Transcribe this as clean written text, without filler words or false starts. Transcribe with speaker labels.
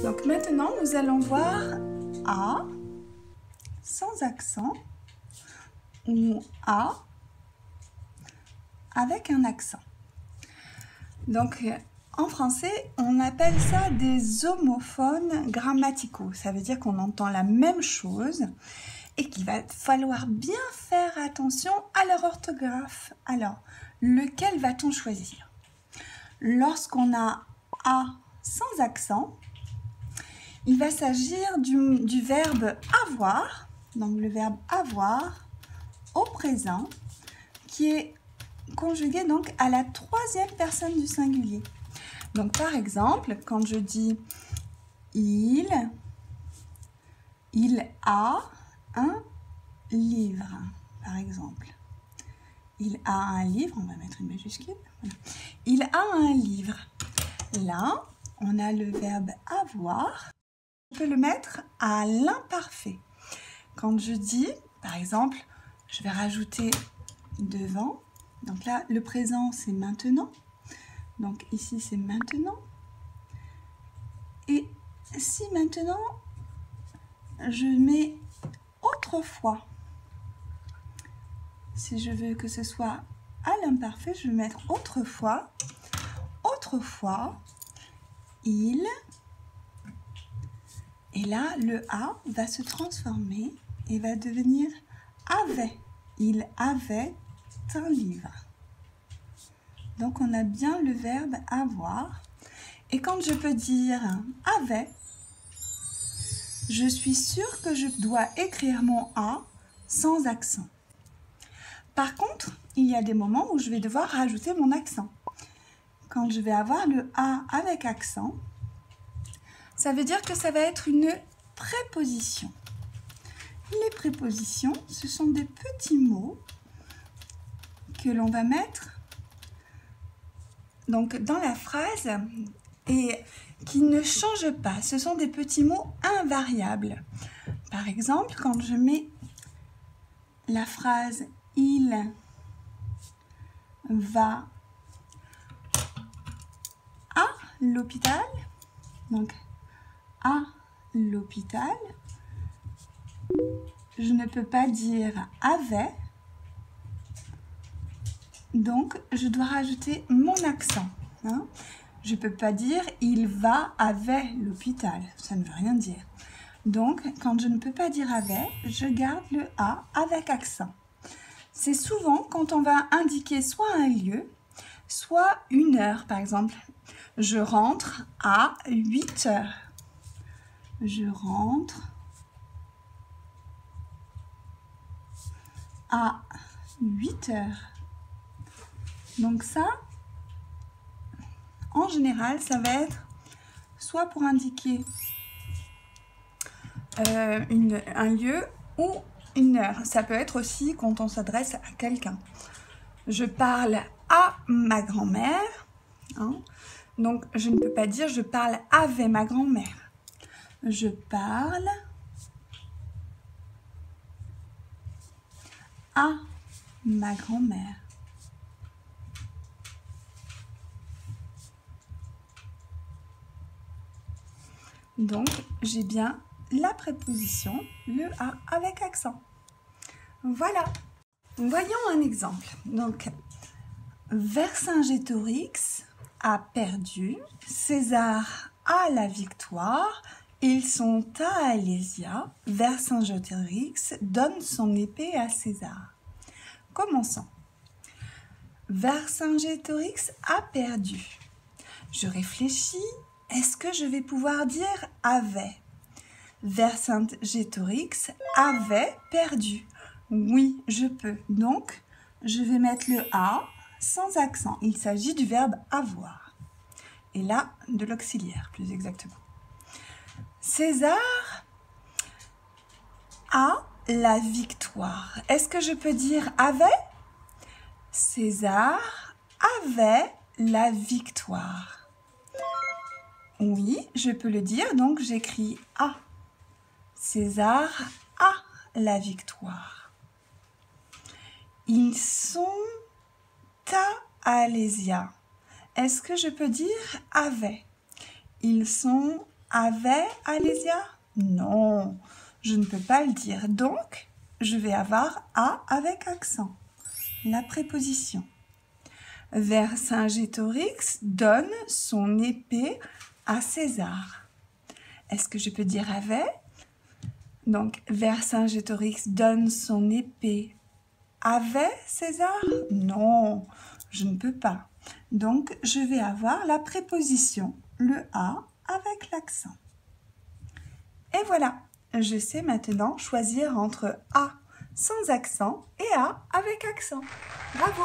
Speaker 1: Donc maintenant, nous allons voir A sans accent ou A avec un accent. Donc en français, on appelle ça des homophones grammaticaux. Ça veut dire qu'on entend la même chose et qu'il va falloir bien faire attention à leur orthographe. Alors, lequel va-t-on choisir? Lorsqu'on a A sans accent, il va s'agir du verbe avoir, donc le verbe avoir au présent, qui est conjugué donc à la troisième personne du singulier. Donc par exemple, quand je dis il a un livre, par exemple. Il a un livre, on va mettre une majuscule. Voilà. Il a un livre. Là, on a le verbe avoir. On peut le mettre à l'imparfait. Quand je dis, par exemple, je vais rajouter devant. Donc là, le présent, c'est maintenant. Donc ici, c'est maintenant. Et si maintenant, je mets autrefois, si je veux que ce soit à l'imparfait, je vais mettre autrefois. Autrefois, il. Et là, le A va se transformer et va devenir avait. Il avait un livre. Donc, on a bien le verbe avoir. Et quand je peux dire avait, je suis sûre que je dois écrire mon A sans accent. Par contre, il y a des moments où je vais devoir rajouter mon accent. Quand je vais avoir le A avec accent, ça veut dire que ça va être une préposition. Les prépositions, ce sont des petits mots que l'on va mettre donc dans la phrase et qui ne changent pas. Ce sont des petits mots invariables. Par exemple, quand je mets la phrase « il va à l'hôpital », donc à l'hôpital, je ne peux pas dire avait, donc je dois rajouter mon accent. Hein. Je ne peux pas dire il va avec l'hôpital, ça ne veut rien dire. Donc quand je ne peux pas dire avec, je garde le A avec accent. C'est souvent quand on va indiquer soit un lieu, soit une heure. Par exemple, je rentre à 8 heures. Je rentre à 8 heures. Donc ça, en général, ça va être soit pour indiquer un lieu ou une heure. Ça peut être aussi quand on s'adresse à quelqu'un. Je parle à ma grand-mère. Hein. Donc, je ne peux pas dire je parle avec ma grand-mère. Je parle à ma grand-mère. Donc, j'ai bien la préposition, le A avec accent. Voilà. Voyons un exemple. Donc, Vercingétorix a perdu, César a la victoire, ils sont à Alésia, Vercingétorix donne son épée à César. Commençons. Vercingétorix a perdu. Je réfléchis, est-ce que je vais pouvoir dire avait? Vercingétorix avait perdu. Oui, je peux. Donc, je vais mettre le A sans accent. Il s'agit du verbe avoir. Et là, de l'auxiliaire, plus exactement. César a la victoire. Est-ce que je peux dire avait? César avait la victoire. Oui, je peux le dire, donc j'écris A. César a la victoire. Ils sont à Alésia. Est-ce que je peux dire avait? Ils sont avait Alésia? Non, je ne peux pas le dire. Donc, je vais avoir A avec accent. La préposition. Vercingétorix donne son épée à César. Est-ce que je peux dire avait? Donc, Vercingétorix donne son épée. Avait César? Non, je ne peux pas. Donc, je vais avoir la préposition, le A avec l'accent. Et voilà, je sais maintenant choisir entre A sans accent et A avec accent. Bravo!